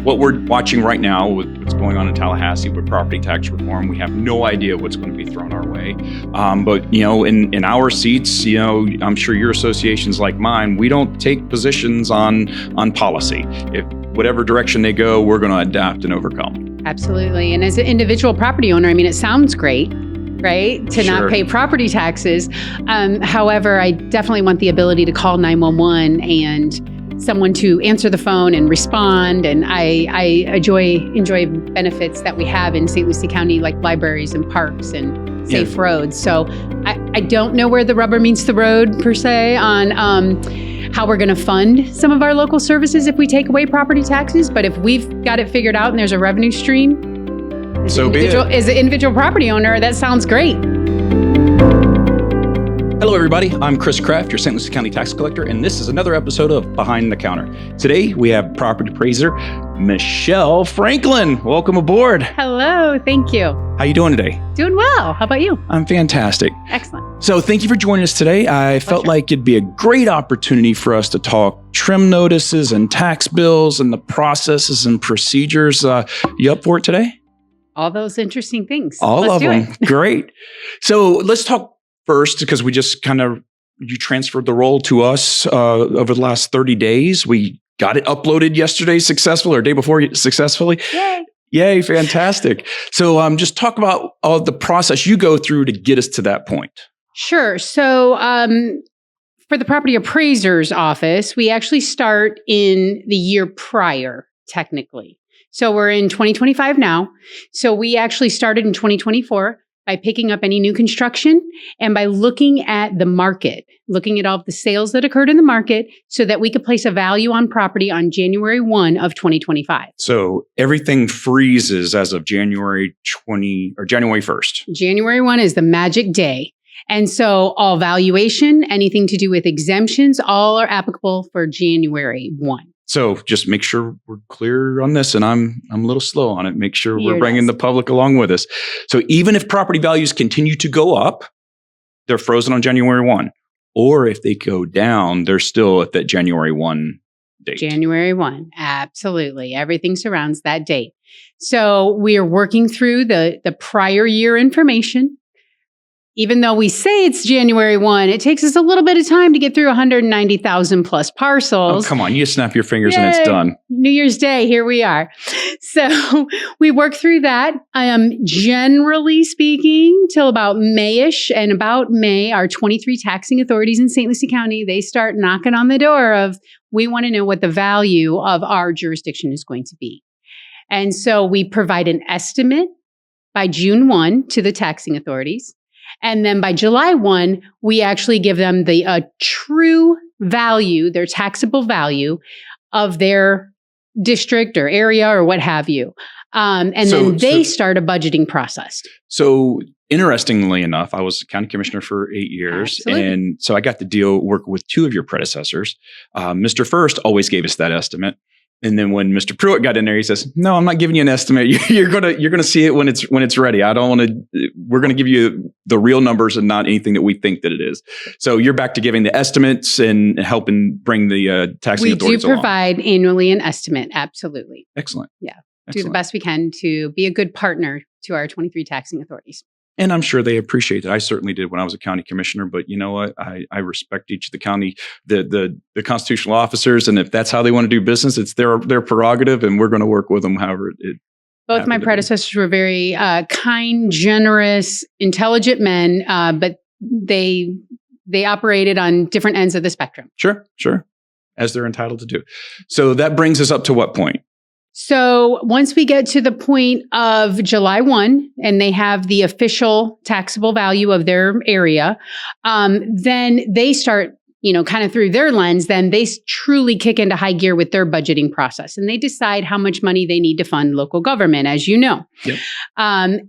what we're watching right now with what's going on in Tallahassee with property tax reform, we have no idea what's going to be thrown our way. But, in our seats, I'm sure your associations like mine, we don't take positions on policy. If whatever direction they go, we're going to adapt and overcome. Absolutely. And as an individual property owner, it sounds great, right? To Sure. not pay property taxes. However, I definitely want the ability to call 911 and someone to answer the phone and respond. And I enjoy benefits that we have in St. Lucie County, like libraries and parks and safe roads. So I don't know where the rubber meets the road per se on how we're going to fund some of our local services if we take away property taxes. But if we've got it figured out and there's a revenue stream, as an individual property owner, that sounds great. Hello, everybody. I'm Chris Kraft, your St. Lucie County tax collector, and this is another episode of Behind the Counter. Today, we have property appraiser Michelle Franklin. Welcome aboard. Hello. Thank you. How you doing today? Doing well. How about you? I'm fantastic. Excellent. So thank you for joining us today. I felt like it'd be a great opportunity for us to talk trim notices and tax bills and the processes and procedures. You up for it today? All those interesting things. All Let's of do them. it. Great. So let's talk first, because we just you transferred the role to us over the last 30 days. We got it uploaded yesterday successfully, or day before successfully. Yay. Yay, fantastic. So just talk about all the process you go through to get us to that point. Sure. So for the property appraiser's office, we actually start in the year prior, technically. So we're in 2025 now. So we actually started in 2024 by picking up any new construction and by looking at the market, looking at all of the sales that occurred in the market so that we could place a value on property on January 1 of 2025. So everything freezes as of January 1st. January 1 is the magic day. And so all valuation, anything to do with exemptions, all are applicable for January 1. So just make sure we're clear on this, and I'm a little slow on it. Make sure we're bringing the public along with us. So even if property values continue to go up, they're frozen on January 1. Or if they go down, they're still at that January 1 date. January 1, absolutely. Everything surrounds that date. So we are working through the prior year information. Even though we say it's January 1, it takes us a little bit of time to get through 190,000 plus parcels. Oh, come on. You snap your fingers and it's done. New Year's Day, here we are. So we work through that. Generally speaking, till about May-ish, and about May, our 23 taxing authorities in St. Lucie County, they start knocking on the door of, we want to know what the value of our jurisdiction is going to be. And so we provide an estimate by June 1 to the taxing authorities. And then by July 1, we actually give them the true value, their taxable value of their district or area or what have you. Then they start a budgeting process. So interestingly enough, I was county commissioner for 8 years. Absolutely. And so I got to work with two of your predecessors. Mr. First always gave us that estimate. And then when Mr. Pruitt got in there, he says, "No, I'm not giving you an estimate. You're gonna see it when it's ready. I don't want to. We're gonna give you the real numbers and not anything that we think that it is." So you're back to giving the estimates and helping bring the taxing authorities along. We do provide annually an estimate. Absolutely. Excellent. Yeah. Excellent. Do the best we can to be a good partner to our 23 taxing authorities. And I'm sure they appreciate it. I certainly did when I was a county commissioner, but you know what? I respect each of the county, the constitutional officers. And if that's how they want to do business, it's their prerogative, and we're going to work with them however it. Both my predecessors were very kind, generous, intelligent men, but they operated on different ends of the spectrum. Sure. As they're entitled to do. So that brings us up to what point? So once we get to the point of July 1 and they have the official taxable value of their area, then they start, kind of through their lens, then they truly kick into high gear with their budgeting process. And they decide how much money they need to fund local government, as you know. Yep.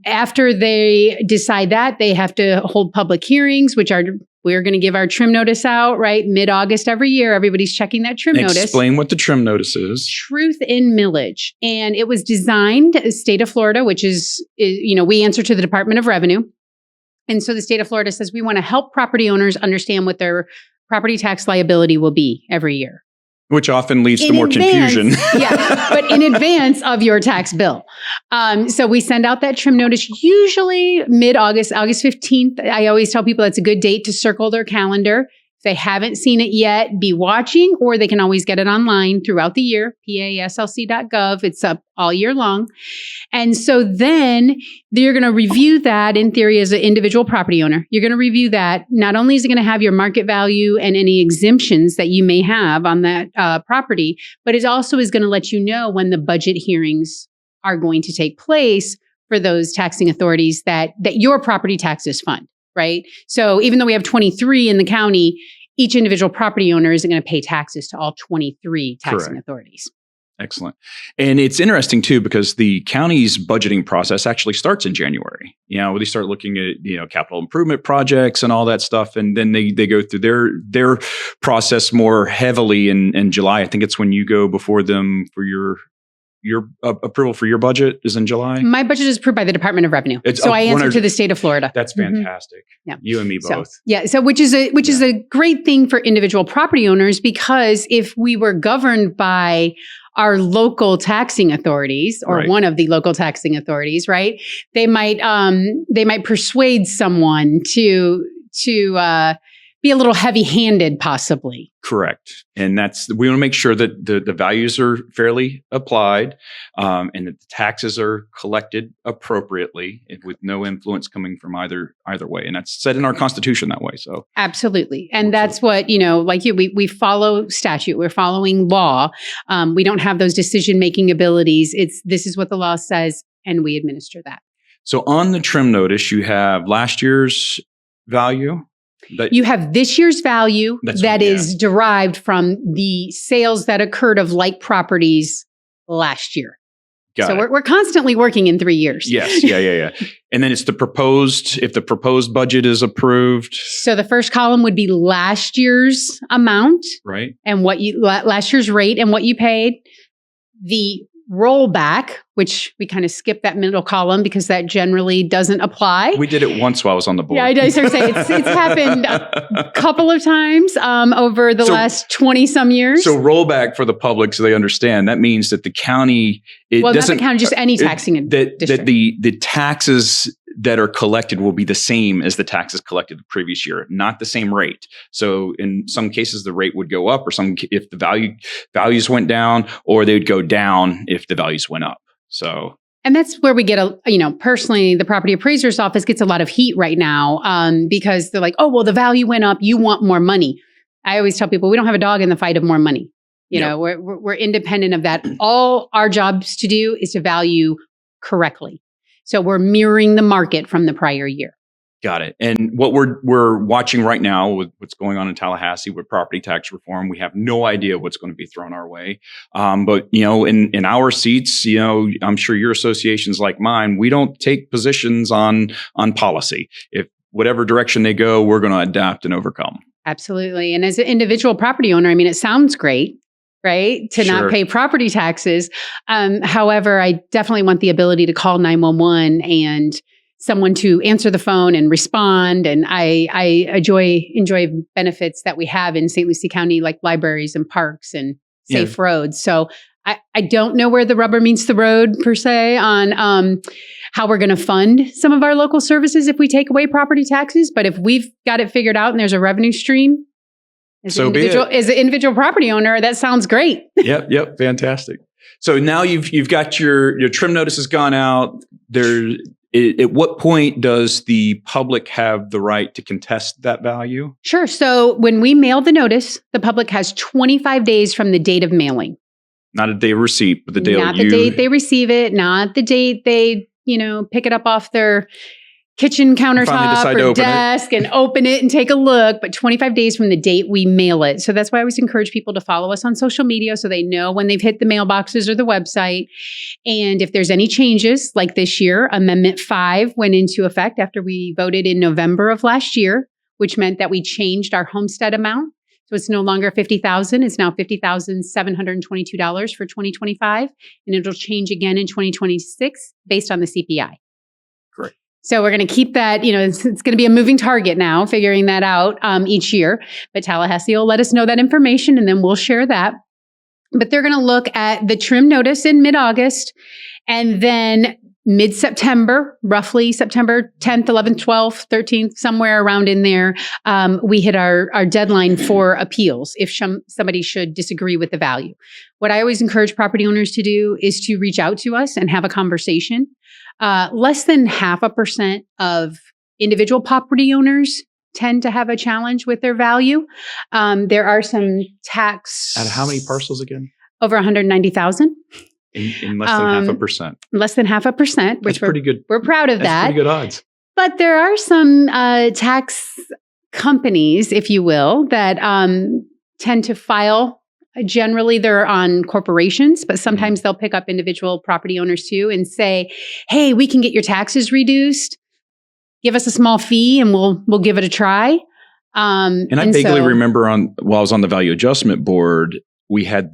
After they decide that, they have to hold public hearings, we're going to give our trim notice out, right? Mid-August every year. Everybody's checking that trim notice. Explain what the trim notice is. Truth in millage. And it was designed, state of Florida, which is, we answer to the Department of Revenue. And so the state of Florida says we want to help property owners understand what their property tax liability will be every year. Which often leads to more confusion. Yeah, but in advance of your tax bill. So we send out that trim notice usually mid-August, August 15th. I always tell people that's a good date to circle their calendar. If they haven't seen it yet, be watching, or they can always get it online throughout the year, paslc.gov. It's up all year long. And so then you're going to review that in theory as an individual property owner. You're going to review that. Not only is it going to have your market value and any exemptions that you may have on that property, but it also is going to let you know when the budget hearings are going to take place for those taxing authorities that your property taxes fund. Right. So even though we have 23 in the county, each individual property owner isn't going to pay taxes to all 23 taxing authorities. Excellent. And it's interesting too, because the county's budgeting process actually starts in January. They start looking at, capital improvement projects and all that stuff. And then they go through their process more heavily in July. I think it's when you go before them for your approval for your budget is in July? My budget is approved by the Department of Revenue. So I answer to the state of Florida. That's fantastic. Yeah. You and me both. So which is a great thing for individual property owners, because if we were governed by our local taxing authorities or one of the local taxing authorities, right? They might persuade someone to be a little heavy-handed, possibly. Correct. And we want to make sure that the values are fairly applied, and that the taxes are collected appropriately with no influence coming from either way. And that's set in our Constitution that way. So absolutely. And that's what, we follow statute. We're following law. We don't have those decision-making abilities. This is what the law says, and we administer that. So on the trim notice, you have last year's value. You have this year's value that is derived from the sales that occurred of like properties last year. So we're constantly working in 3 years. Yes. Yeah. And then it's if the proposed budget is approved. So the first column would be last year's amount. Right. And last year's rate and what you paid. The rollback, which we kind of skip that middle column because that generally doesn't apply. We did it once while I was on the board. Yeah, I was going to say it's happened a couple of times over the last 20 some years. So rollback for the public, so they understand, that means that the county, not the county, just any taxing district. That the taxes that are collected will be the same as the taxes collected the previous year, not the same rate. So in some cases, the rate would go up, or if the values went down, or they would go down if the values went up. So. And that's where we get personally, the property appraiser's office gets a lot of heat right now because they're like, oh, well, the value went up. You want more money. I always tell people we don't have a dog in the fight of more money. We're independent of that. All our jobs to do is to value correctly. So we're mirroring the market from the prior year. Got it. And what we're watching right now with what's going on in Tallahassee with property tax reform, we have no idea what's going to be thrown our way. But in our seats, I'm sure your associations like mine, we don't take positions on policy. If whatever direction they go, we're going to adapt and overcome. Absolutely. And as an individual property owner, it sounds great. Right? To not pay property taxes. However, I definitely want the ability to call 911 and someone to answer the phone and respond. And I enjoy benefits that we have in St. Lucie County, like libraries and parks and safe roads. So I don't know where the rubber meets the road per se on how we're going to fund some of our local services if we take away property taxes. But if we've got it figured out and there's a revenue stream, as an individual property owner, that sounds great. Yep, fantastic. So now you've got your trim notice has gone out. At what point does the public have the right to contest that value? Sure. So when we mail the notice, the public has 25 days from the date of mailing. Not a day of receipt, but the day the date they receive it, not the date they pick it up off their kitchen countertop or desk and open it and take a look, but 25 days from the date we mail it. So that's why I always encourage people to follow us on social media so they know when they've hit the mailboxes or the website. And if there's any changes, like this year, Amendment 5 went into effect after we voted in November of last year, which meant that we changed our homestead amount. So it's no longer $50,000. It's now $50,722 for 2025. And it'll change again in 2026 based on the CPI. Correct. So we're going to keep that, it's going to be a moving target now, figuring that out each year. But Tallahassee will let us know that information and then we'll share that. but they're going to look at the trim notice in mid-August, and then mid-September, roughly September 10th, 11th, 12th, 13th, somewhere around in there, we hit our deadline for appeals if somebody should disagree with the value. What I always encourage property owners to do is to reach out to us and have a conversation. Less than 0.5% of individual property owners tend to have a challenge with their value. There are some tax... At how many parcels again? Over 190,000. In less than 0.5%. Less than 0.5%, which That's pretty good. We're proud of that. That's pretty good odds. But there are some tax companies, if you will, that tend to file. Generally, they're on corporations, but sometimes they'll pick up individual property owners too and say, hey, we can get your taxes reduced. Give us a small fee and we'll give it a try. And I vaguely remember while I was on the value adjustment board, we had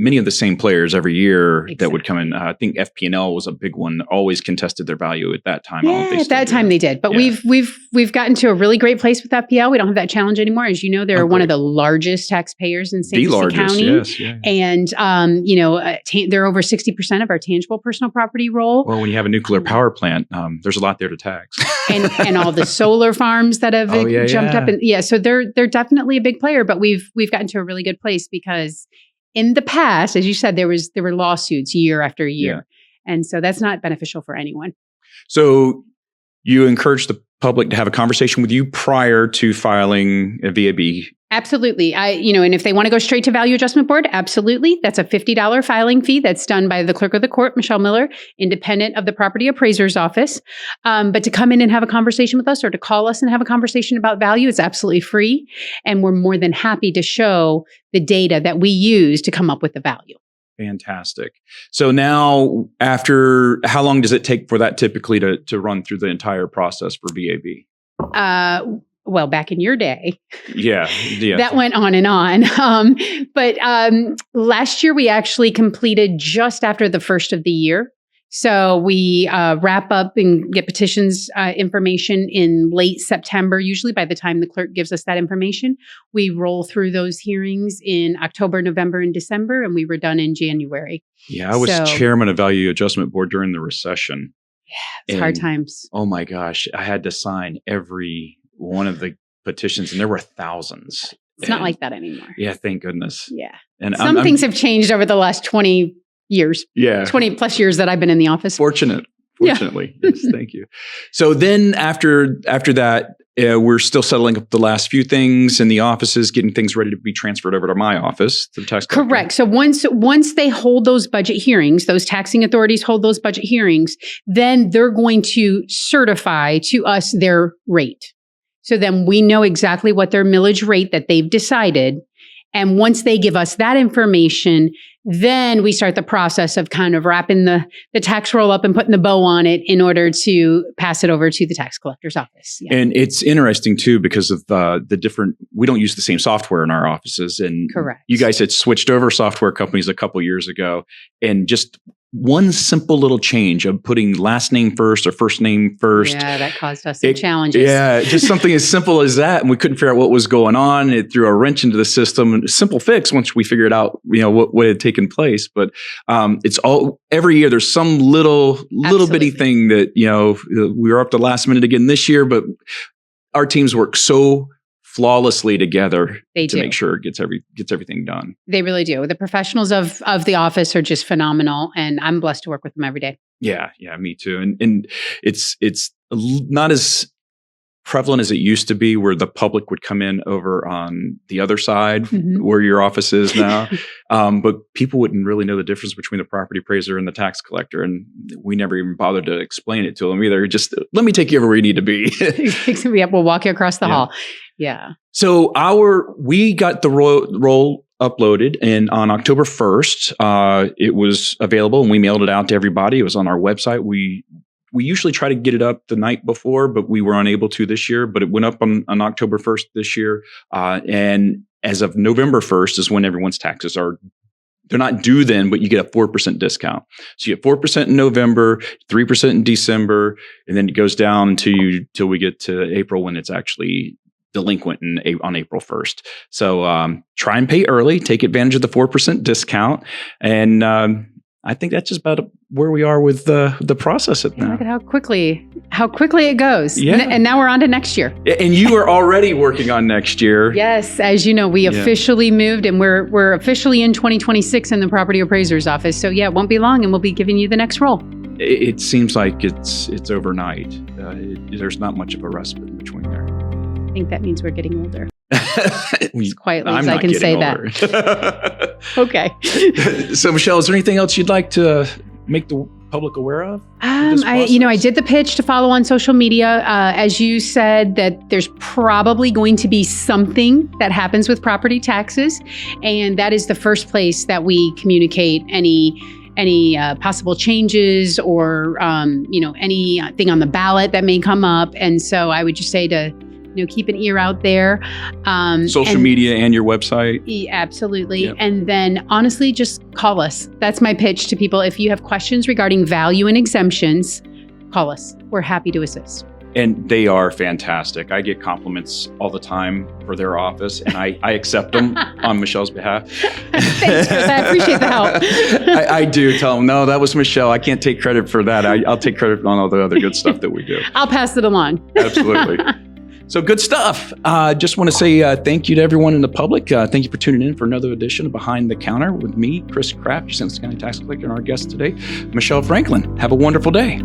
many of the same players every year that would come in. I think FP&L was a big one. Always contested their value at that time. Yeah, at that time they did. But we've gotten to a really great place with FPL. We don't have that challenge anymore. As you know, they're one of the largest taxpayers in St. Lucie County. Yes, yeah. And they're over 60% of our tangible personal property roll. Well, when you have a nuclear power plant, there's a lot there to tax. and all the solar farms that have jumped up. And so they're definitely a big player. But we've gotten to a really good place because in the past, as you said, there were lawsuits year after year. Yeah. And so that's not beneficial for anyone. So you encourage the public to have a conversation with you prior to filing a VAB? Absolutely. And if they want to go straight to Value Adjustment Board, absolutely. That's a $50 filing fee that's done by the clerk of the court, Michelle Miller, independent of the property appraiser's office. But to come in and have a conversation with us or to call us and have a conversation about value, it's absolutely free. And we're more than happy to show the data that we use to come up with the value. Fantastic. So now, after how long does it take for that typically to run through the entire process for VAB? Well, back in your day, that went on and on. But last year, we actually completed just after the first of the year. So we wrap up and get petitions information in late September. Usually by the time the clerk gives us that information, we roll through those hearings in October, November, and December, and we were done in January. Yeah, I was chairman of Value Adjustment Board during the recession. Yeah, it's hard times. Oh my gosh, I had to sign every one of the petitions, and there were thousands. It's not like that anymore. Yeah, thank goodness. Yeah. And some things have changed over the last 20 years. Yeah. 20 plus years that I've been in the office. Fortunately. Yes, thank you. So then after that, we're still settling up the last few things in the offices, getting things ready to be transferred over to my office, to the tax collector. Correct. So once they hold those budget hearings, those taxing authorities hold those budget hearings, then they're going to certify to us their rate. So then we know exactly what their millage rate that they've decided. And once they give us that information, then we start the process of kind of wrapping the tax roll up and putting the bow on it in order to pass it over to the tax collector's office. Yeah. And it's interesting too, because of we don't use the same software in our offices. And correct. You guys had switched over software companies a couple years ago, and just one simple little change of putting last name first or first name first. Yeah, that caused us some challenges. Yeah, just something as simple as that. And we couldn't figure out what was going on. It threw a wrench into the system. And a simple fix once we figured out, what had taken place. But it's all every year there's some little bitty thing that, we were up to last minute again this year, but our teams work so flawlessly together to make sure it gets everything done. They really do. The professionals of the office are just phenomenal, and I'm blessed to work with them every day. Yeah, me too. And it's not as prevalent as it used to be, where the public would come in over on the other side, where your office is now. But people wouldn't really know the difference between the property appraiser and the tax collector. And we never even bothered to explain it to them either. Just let me take you over where you need to be. We'll walk you across the hall. Yeah. So we got the roll uploaded, and on October 1st, it was available, and we mailed it out to everybody. It was on our website. We usually try to get it up the night before, but we were unable to this year. But it went up on October 1st this year. And as of November 1st is when everyone's taxes they're not due then, but you get a 4% discount. So you get 4% in November, 3% in December, and then it goes down till we get to April when it's actually delinquent on April 1st. So try and pay early, take advantage of the 4% discount. And I think that's just about where we are with the process at now. Look at how quickly it goes. Yeah. And now we're on to next year. And you are already working on next year. Yes, as you know, we officially moved, and we're officially in 2026 in the property appraiser's office. So yeah, it won't be long, and we'll be giving you the next role. It seems like it's overnight. There's not much of a respite in between there. I think that means we're getting older. As quietly as I can say older. that. Okay. So Michelle, is there anything else you'd like to make the public aware of? I did the pitch to follow on social media. As you said, that there's probably going to be something that happens with property taxes, and that is the first place that we communicate any possible changes or anything on the ballot that may come up. And so I would just say to keep an ear out there. Social media and your website. Absolutely. Yep. And then honestly, just call us. That's my pitch to people. If you have questions regarding value and exemptions, call us. We're happy to assist. And they are fantastic. I get compliments all the time for their office, and I accept them on Michelle's behalf. Thanks, Chris. I appreciate the help. I do tell them, no, that was Michelle. I can't take credit for that. I'll take credit on all the other good stuff that we do. I'll pass it along. Absolutely. So good stuff. Just want to say thank you to everyone in the public. Thank you for tuning in for another edition of Behind the Counter with me, Chris Kraft, your St. Louis County Tax Collector, and our guest today, Michelle Franklin. Have a wonderful day.